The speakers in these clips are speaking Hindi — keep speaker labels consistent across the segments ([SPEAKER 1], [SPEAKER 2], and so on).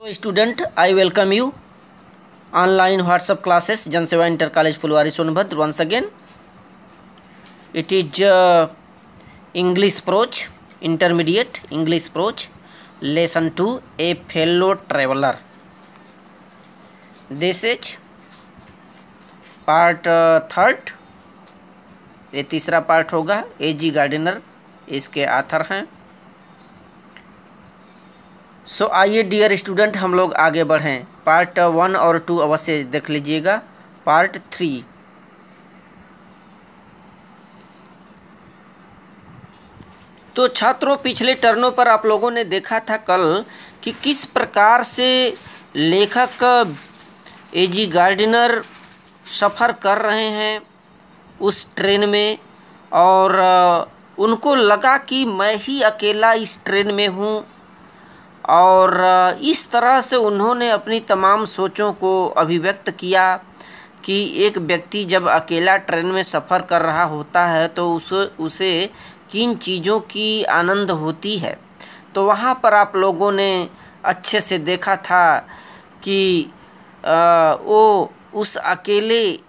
[SPEAKER 1] So student, I welcome you online WhatsApp classes Janseva Inter College Pulwari Sonbhadra. Once again, it is English Approach, Intermediate English Approach, Lesson 2, A Fellow Traveler. This is part third, ये तीसरा पार्ट होगा. A.G. गार्डिनर इसके आथर हैं. सो आइए डियर स्टूडेंट, हम लोग आगे बढ़ें. पार्ट 1 और 2 अवश्य देख लीजिएगा. पार्ट 3. तो छात्रों, पिछले टर्नों पर आप लोगों ने देखा था कल कि किस प्रकार से लेखक A.G. गार्डिनर सफ़र कर रहे हैं उस ट्रेन में, और उनको लगा कि मैं ही अकेला इस ट्रेन में हूँ, और इस तरह से उन्होंने अपनी तमाम सोचों को अभिव्यक्त किया कि एक व्यक्ति जब अकेला ट्रेन में सफ़र कर रहा होता है तो उसे किन चीज़ों की आनंद होती है. तो वहाँ पर आप लोगों ने अच्छे से देखा था कि वो उस अकेले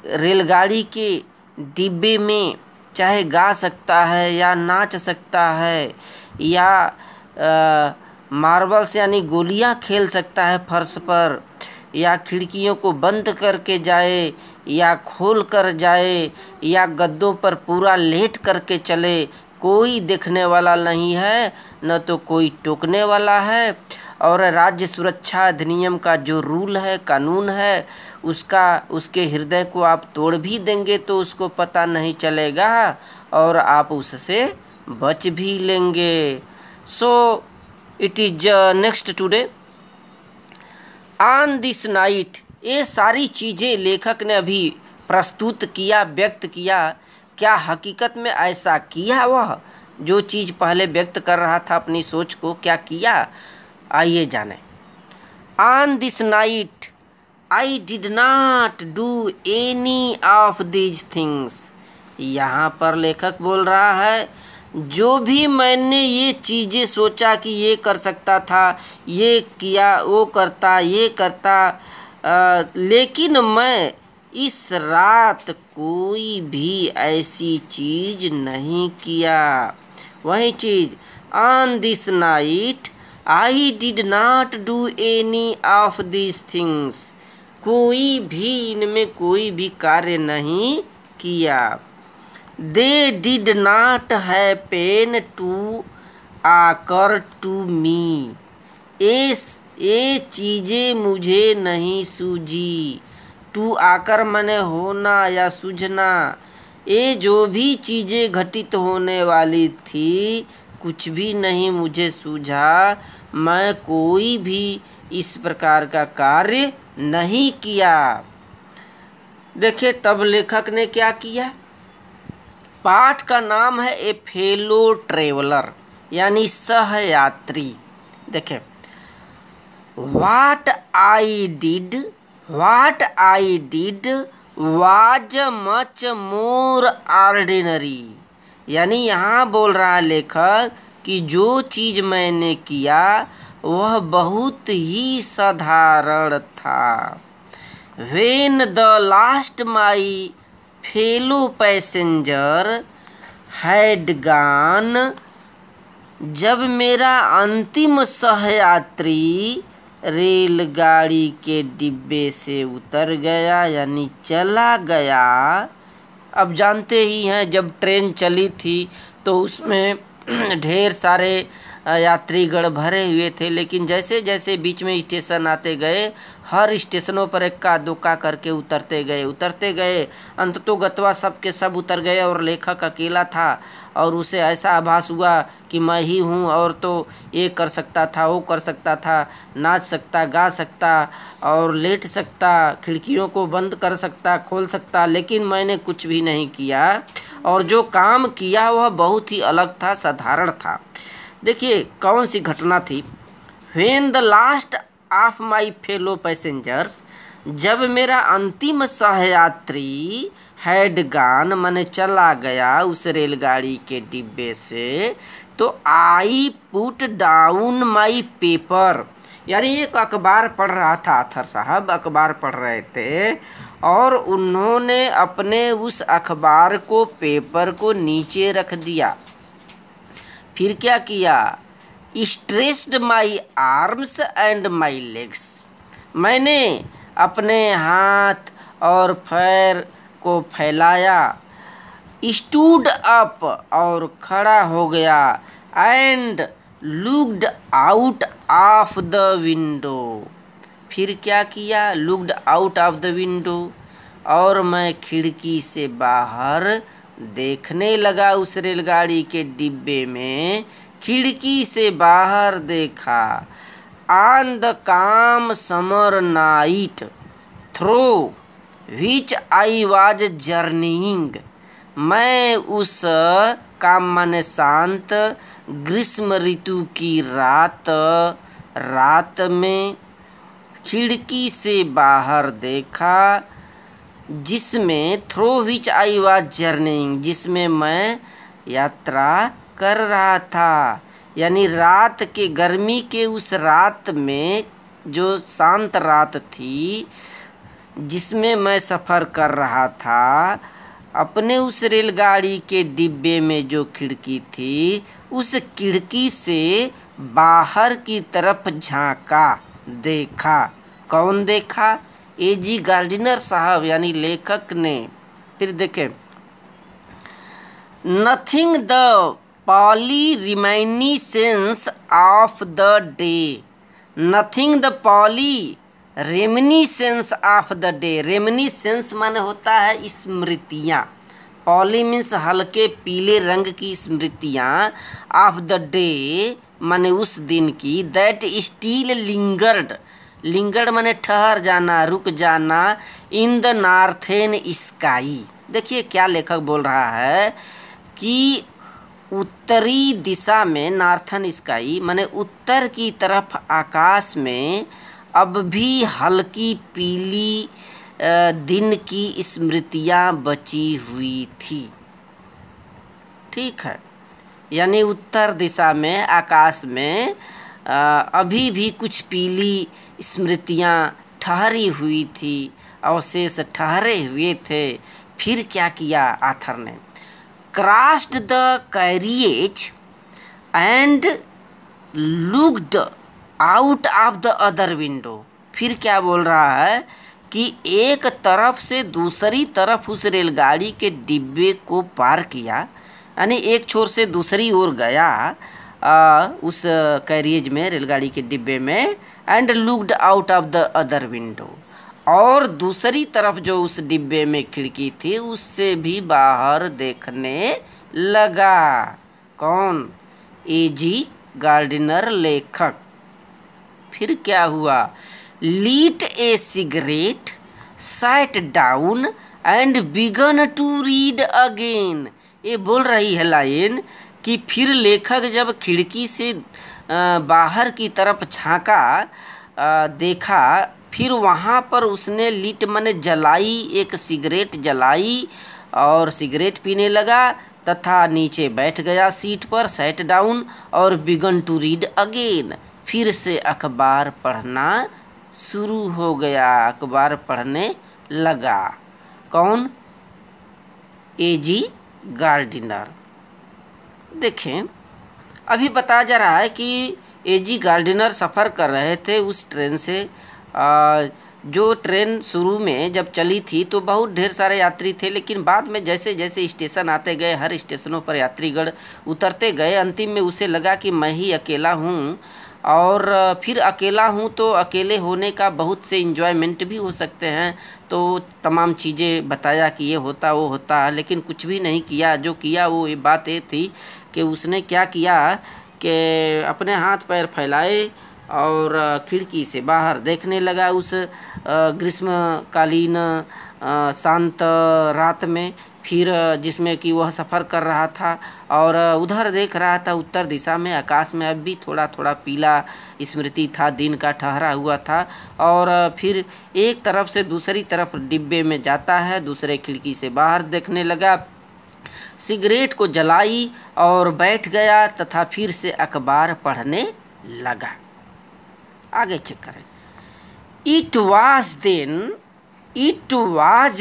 [SPEAKER 1] रेलगाड़ी के डिब्बे में चाहे गा सकता है या नाच सकता है या मार्बल्स यानी गोलियां खेल सकता है फर्श पर, या खिड़कियों को बंद करके जाए या खोल कर जाए या गद्दों पर पूरा लेट करके चले. कोई देखने वाला नहीं है, न तो कोई टोकने वाला है. और राज्य सुरक्षा अधिनियम का जो रूल है, कानून है, उसके हृदय को आप तोड़ भी देंगे तो उसको पता नहीं चलेगा और आप उससे बच भी लेंगे. So it is next today on this night. ये सारी चीज़ें लेखक ने अभी प्रस्तुत किया, व्यक्त किया. क्या हकीकत में ऐसा किया? वह जो चीज़ पहले व्यक्त कर रहा था अपनी सोच को, क्या किया? आइए जाने. On this night I did not do any of these things. यहाँ पर लेखक बोल रहा है, जो भी मैंने ये चीज़ें सोचा कि ये कर सकता था, ये किया, वो करता, ये करता, लेकिन मैं इस रात कोई भी ऐसी चीज़ नहीं किया. वही चीज़, on this night I did not do any of this things. कोई भी इनमें कोई भी कार्य नहीं किया. They did not happen to occur to me. ये चीज़ें मुझे नहीं सूझी. टू आकर माने होना या सूझना. ये जो भी चीज़ें घटित होने वाली थी, कुछ भी नहीं मुझे सूझा. मैं कोई भी इस प्रकार का कार्य नहीं किया. देखिए तब लेखक ने क्या किया. पाठ का नाम है ए फेलो ट्रेवलर, यानी सहयात्री. देखें, what I did was much more ordinary. यानी यहाँ बोल रहा है लेखक कि जो चीज़ मैंने किया वह बहुत ही साधारण था. When the last my fellow passenger had gone. जब मेरा अंतिम सहयात्री रेलगाड़ी के डिब्बे से उतर गया, यानी चला गया. अब जानते ही हैं जब ट्रेन चली थी तो उसमें ढेर सारे यात्रीगण भरे हुए थे, लेकिन जैसे जैसे बीच में स्टेशन आते गए, हर स्टेशनों पर इक्का दुक्का करके उतरते गए. अंततोगत्वा सब के सब उतर गए और लेखक अकेला था. और उसे ऐसा आभास हुआ कि मैं ही हूँ, और तो ये कर सकता था, वो कर सकता था, नाच सकता, गा सकता और लेट सकता, खिड़कियों को बंद कर सकता, खोल सकता, लेकिन मैंने कुछ भी नहीं किया. और जो काम किया वह बहुत ही अलग था, साधारण था. देखिए कौन सी घटना थी. When the last of my fellow passengers, जब मेरा अंतिम सहयात्री हैड गॉन माने चला गया उस रेलगाड़ी के डिब्बे से, तो I put down my paper, यानी एक अखबार पढ़ रहा था, आथर साहब अखबार पढ़ रहे थे और उन्होंने अपने उस अखबार को, पेपर को नीचे रख दिया। फिर क्या किया? Stressed my arms and my legs, मैंने अपने हाथ और पैर को फैलाया। स्टूड अप, और खड़ा हो गया। And looked out of the window, फिर क्या किया? Looked out of the window, और मैं खिड़की से बाहर देखने लगा। उस रेलगाड़ी के डिब्बे में खिड़की से बाहर देखा। ऑन द काम summer night through which I was journeying, मैं उस काम माने शांत ग्रीष्म ऋतु की रात में खिड़की से बाहर देखा, जिसमें through which I was journeying, जिसमें मैं यात्रा कर रहा था। यानी रात के, गर्मी के उस रात में, जो शांत रात थी जिसमें मैं सफ़र कर रहा था, अपने उस रेलगाड़ी के डिब्बे में जो खिड़की थी, उस खिड़की से बाहर की तरफ झांका, देखा। कौन देखा? A.G. गार्डिनर साहब यानी लेखक ने। फिर देखें, nothing the poly reminiscence of the day, nothing the poly reminiscence of the day. Reminiscence माने होता है स्मृतियाँ, पॉली मीन्स हल्के पीले रंग की स्मृतियाँ, ऑफ द डे माने उस दिन की, दैट स्टिल लिंगर्ड, लिंगर्ड माने ठहर जाना, रुक जाना, इन द नॉर्थर्न स्काई। देखिए क्या लेखक बोल रहा है कि उत्तरी दिशा में, नॉर्थर्न स्काई माने उत्तर की तरफ आकाश में अब भी हल्की पीली दिन की स्मृतियाँ बची हुई थी। ठीक है, यानी उत्तर दिशा में आकाश में अभी भी कुछ पीली स्मृतियाँ ठहरी हुई थी, अवशेष ठहरे हुए थे। फिर क्या किया आथर ने? Crossed the carriage and looked out of the other window. फिर क्या बोल रहा है कि एक तरफ से दूसरी तरफ उस रेलगाड़ी के डिब्बे को पार किया, यानी एक छोर से दूसरी ओर गया उस कैरिएज में, रेलगाड़ी के डिब्बे में, and looked out of the other window, और दूसरी तरफ जो उस डिब्बे में खिड़की थी उससे भी बाहर देखने लगा। कौन? A.G. गार्डिनर लेखक। फिर क्या हुआ? Lit a cigarette, sat down and began to read again. ये बोल रही है लाइन कि फिर लेखक जब खिड़की से बाहर की तरफ झांका, देखा, फिर वहाँ पर उसने लीट माने जलाई, एक सिगरेट जलाई और सिगरेट पीने लगा, तथा नीचे बैठ गया सीट पर, सैट डाउन, और बिगन टू रीड अगेन, फिर से अखबार पढ़ना शुरू हो गया, अखबार पढ़ने लगा। कौन? A.G. गार्डिनर। देखें, अभी बताया जा रहा है कि A.G. गार्डिनर सफ़र कर रहे थे उस ट्रेन से। जो ट्रेन शुरू में जब चली थी तो बहुत ढेर सारे यात्री थे, लेकिन बाद में जैसे जैसे स्टेशन आते गए, हर स्टेशनों पर यात्रीगण उतरते गए, अंतिम में उसे लगा कि मैं ही अकेला हूँ, और फिर अकेला हूँ तो अकेले होने का बहुत से इंजॉयमेंट भी हो सकते हैं। तो तमाम चीज़ें बताया कि ये होता वो होता, लेकिन कुछ भी नहीं किया। जो किया वो ये बात ये थी कि उसने क्या किया कि अपने हाथ पैर फैलाए और खिड़की से बाहर देखने लगा उस ग्रीष्मकालीन शांत रात में, फिर जिसमें कि वह सफ़र कर रहा था, और उधर देख रहा था उत्तर दिशा में, आकाश में अब भी थोड़ा थोड़ा पीला स्मृति था, दिन का ठहरा हुआ था। और फिर एक तरफ से दूसरी तरफ डिब्बे में जाता है, दूसरे खिड़की से बाहर देखने लगा, सिगरेट को जलाई और बैठ गया, तथा फिर से अखबार पढ़ने लगा। आगे चेक करें। It was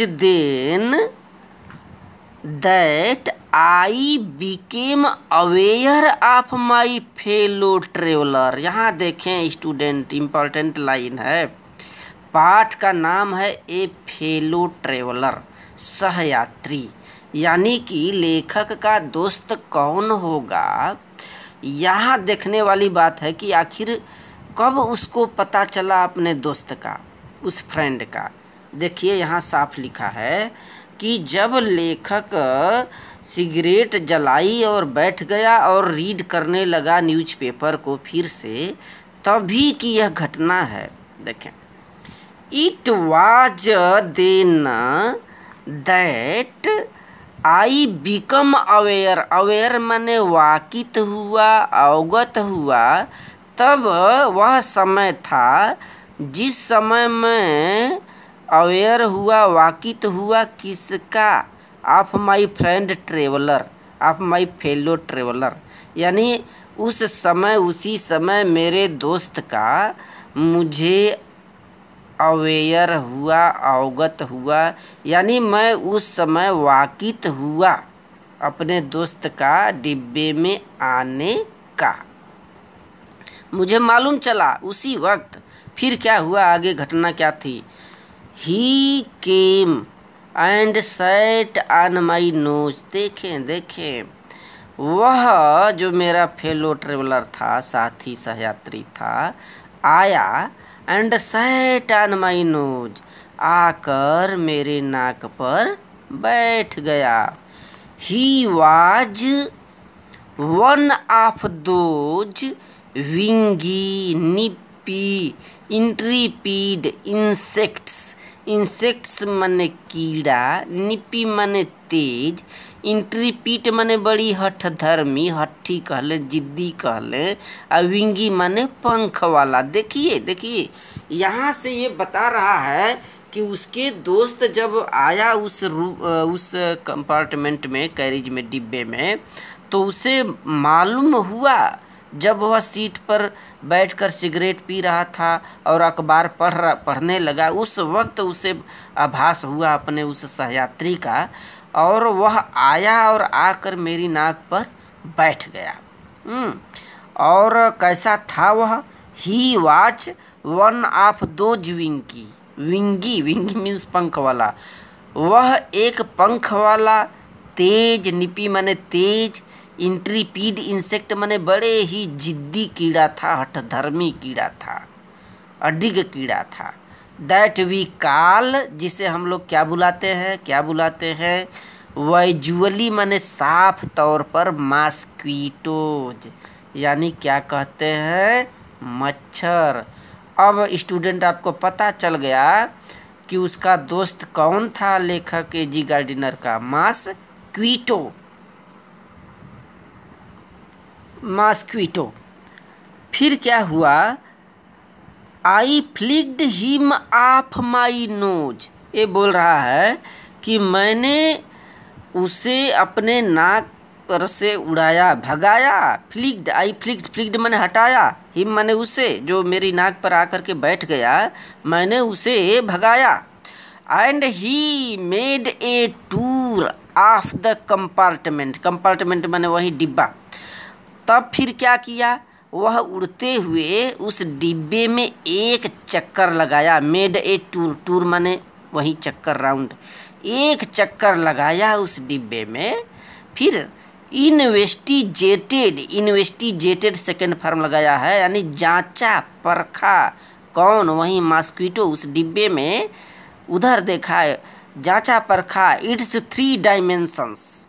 [SPEAKER 1] then that I became aware of my fellow traveller. यहाँ देखें स्टूडेंट, इम्पॉर्टेंट लाइन है। पाठ का नाम है ए फेलो ट्रेवलर, सहयात्री। यानी कि लेखक का दोस्त कौन होगा, यहाँ देखने वाली बात है कि आखिर कब उसको पता चला अपने दोस्त का, उस फ्रेंड का। देखिए यहाँ साफ लिखा है कि जब लेखक सिगरेट जलाई और बैठ गया और रीड करने लगा न्यूज़पेपर को फिर से, तभी की यह घटना है। देखें, it was then that I become aware. Aware माने वाकित हुआ, अवगत हुआ। तब वह समय था जिस समय में अवेयर हुआ, वाकित हुआ किसका, of my friend traveller, of my fellow traveller. यानी उस समय, उसी समय मेरे दोस्त का मुझे अवेयर हुआ, अवगत हुआ, यानी मैं उस समय वाकित हुआ अपने दोस्त का डिब्बे में आने का, मुझे मालूम चला उसी वक्त। फिर क्या हुआ, आगे घटना क्या थी। He came and sat on my nose. देखें, वह जो मेरा फेलो ट्रेवलर था, साथी सहयात्री था, आया and sat on my nose, आकर मेरे नाक पर बैठ गया। He was one of those wingy nippy intrepid insects. Insects माने कीड़ा, निपी माने तेज, इंट्रीपीट माने बड़ी हठधर्मी, हट्ठी कहले, जिद्दी कहले, और विंगी माने पंख वाला। देखिए यहाँ से ये बता रहा है कि उसके दोस्त जब आया उस कंपार्टमेंट में, कैरेज में, डिब्बे में, तो उसे मालूम हुआ, जब वह सीट पर बैठकर सिगरेट पी रहा था और अखबार पढ़ने लगा, उस वक्त उसे आभास हुआ अपने उस सहयात्री का, और वह आया और आकर मेरी नाक पर बैठ गया। और कैसा था वह। He was one of those wingy means पंख वाला। वह एक पंख वाला, तेज, निपी माने तेज, इंट्रीपीड इंसेक्ट माने बड़े ही जिद्दी कीड़ा था, हठधर्मी कीड़ा था, अडिग कीड़ा था। दैट वी कॉल, जिसे हम लोग क्या बुलाते हैं, वैजुअली माने साफ तौर पर मॉस्क्वीटोज, यानी क्या कहते हैं, मच्छर। अब स्टूडेंट आपको पता चल गया कि उसका दोस्त कौन था लेखक ए.जी. गार्डिनर का, मॉस्क्वीटो। फिर क्या हुआ, I flicked him off my nose. ये बोल रहा है कि मैंने उसे अपने नाक पर से उड़ाया, भगाया। फ्लिक्ड मैंने हटाया, हिम मैंने उसे, जो मेरी नाक पर आकर के बैठ गया, मैंने उसे भगाया। And he made a tour of the compartment मैंने वही डिब्बा। तब फिर क्या किया, वह उड़ते हुए उस डिब्बे में एक चक्कर लगाया। मेड ए टूर माने वही चक्कर, राउंड, एक चक्कर लगाया उस डिब्बे में। फिर इन्वेस्टिगेटेड सेकेंड फॉर्म लगाया है, यानी जांचा परखा। कौन, वही मॉस्क्वीटो उस डिब्बे में उधर देखा, जांचा परखा। इट्स 3 डायमेंशंस,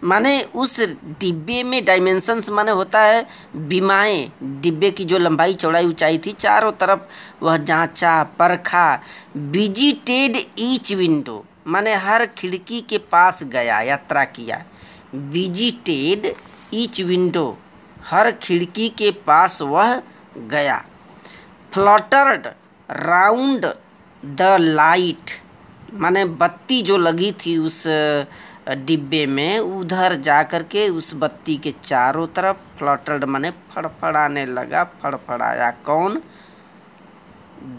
[SPEAKER 1] माने उस डिब्बे में डायमेंशंस माने होता है बीमाएँ, डिब्बे की जो लंबाई चौड़ाई ऊंचाई थी, चारों तरफ वह जांचा परखा। विजिटेड ईच विंडो माने हर खिड़की के पास गया, यात्रा किया। विजिटेड ईच विंडो, हर खिड़की के पास वह गया। फ्लटर्ड राउंड द लाइट माने बत्ती जो लगी थी उस डिब्बे में उधर जा कर के उस बत्ती के चारों तरफ फ्लटर्ड माने फड़फड़ाने लगा। फड़फड़ाया कौन?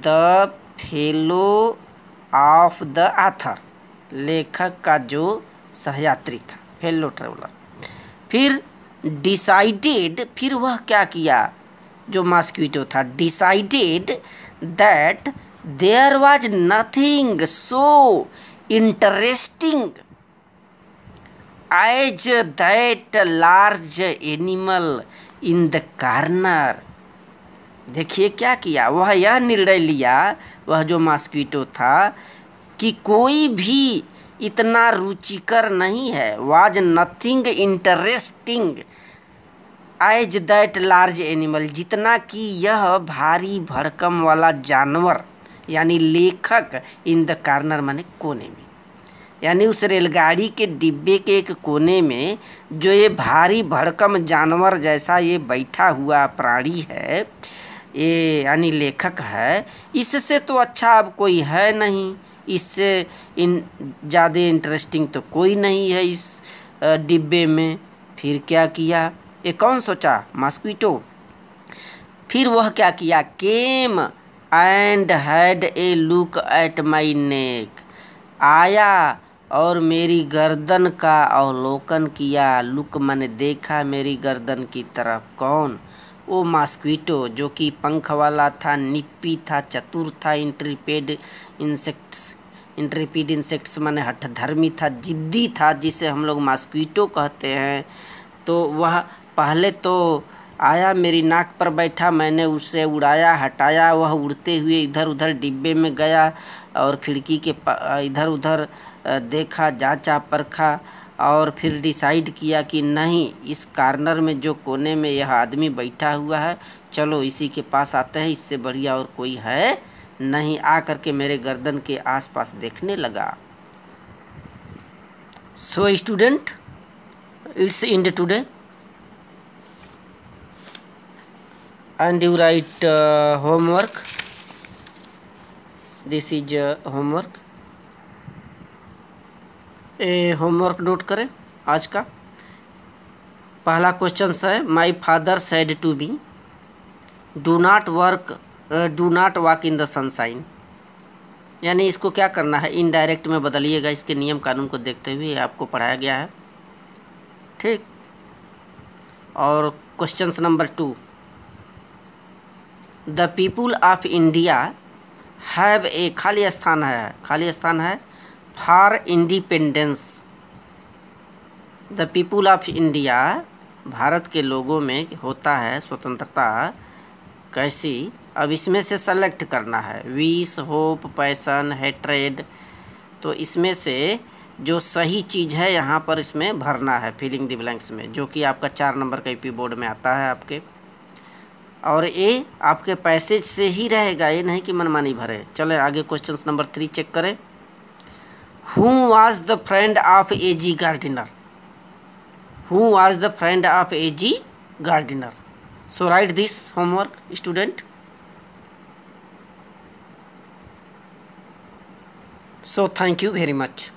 [SPEAKER 1] The fellow of the author, लेखक का जो सहयात्री था, फेलो ट्रेवलर। फिर डिसाइडेड, फिर वह क्या किया जो मॉस्क्वीटो था? Decided that there was nothing so interesting as that large animal in the corner. देखिए क्या किया, वह यह निर्णय लिया, वह जो मॉस्क्वीटो था, कि कोई भी इतना रुचिकर नहीं है, was nothing interesting as that large animal, जितना कि यह भारी भड़कम वाला जानवर, यानी लेखक, इन द कॉर्नर माने कोने में, यानी उस रेलगाड़ी के डिब्बे के एक कोने में जो ये भारी भड़कम जानवर जैसा ये बैठा हुआ प्राणी है, ये यानी लेखक है, इससे तो अच्छा अब कोई है नहीं, इससे ज़्यादा इंटरेस्टिंग तो कोई नहीं है इस डिब्बे में। फिर क्या किया? ये कौन सोचा? मॉस्क्वीटो। फिर वह क्या किया? Came and had a look at my neck, आया और मेरी गर्दन का अवलोकन किया। लुक माने देखा मेरी गर्दन की तरफ। कौन? वो मॉस्क्वीटो जो कि पंख वाला था, निप्पी था, चतुर था, इंट्रेपिड इंसेक्ट्स माने हठधर्मी था, जिद्दी था, जिसे हम लोग मॉस्क्वीटो कहते हैं। तो वह पहले तो आया, मेरी नाक पर बैठा, मैंने उसे उड़ाया, हटाया, वह उड़ते हुए इधर उधर डिब्बे में गया और खिड़की के इधर उधर देखा, जांचा परखा और फिर डिसाइड किया कि नहीं, इस कॉर्नर में जो कोने में यह आदमी बैठा हुआ है, चलो इसी के पास आते हैं, इससे बढ़िया और कोई है नहीं। आ करके मेरे गर्दन के आसपास देखने लगा। So student, it's end today and you write homework. This is homework. Homework note करें आज का। पहला क्वेश्चन है, my father said to me do not walk in the sunshine, यानी इसको क्या करना है, इनडायरेक्ट में बदलिएगा। इसके नियम कानून को देखते हुए आपको पढ़ाया गया है, ठीक। और question number 2, the people of India have a, खाली स्थान है for independence. The people of India, Bharat के लोगों में होता है स्वतंत्रता। कैसी? अब इसमें से सेलेक्ट करना है, विश, होप, पैशन, हेट्रेड। तो इसमें से जो सही चीज़ है यहाँ पर इसमें भरना है, फिलिंग द ब्लैंक्स में, जो कि आपका 4 नंबर का यूपी बोर्ड में आता है आपके। और ये आपके पैसेज से ही रहेगा, ये नहीं कि मनमानी भरे। चले आगे क्वेश्चन नंबर 3 चेक करें। Who was the friend of A.G. Gardiner? Who was the friend of A.G. Gardiner? So right this homework student. So thank you very much.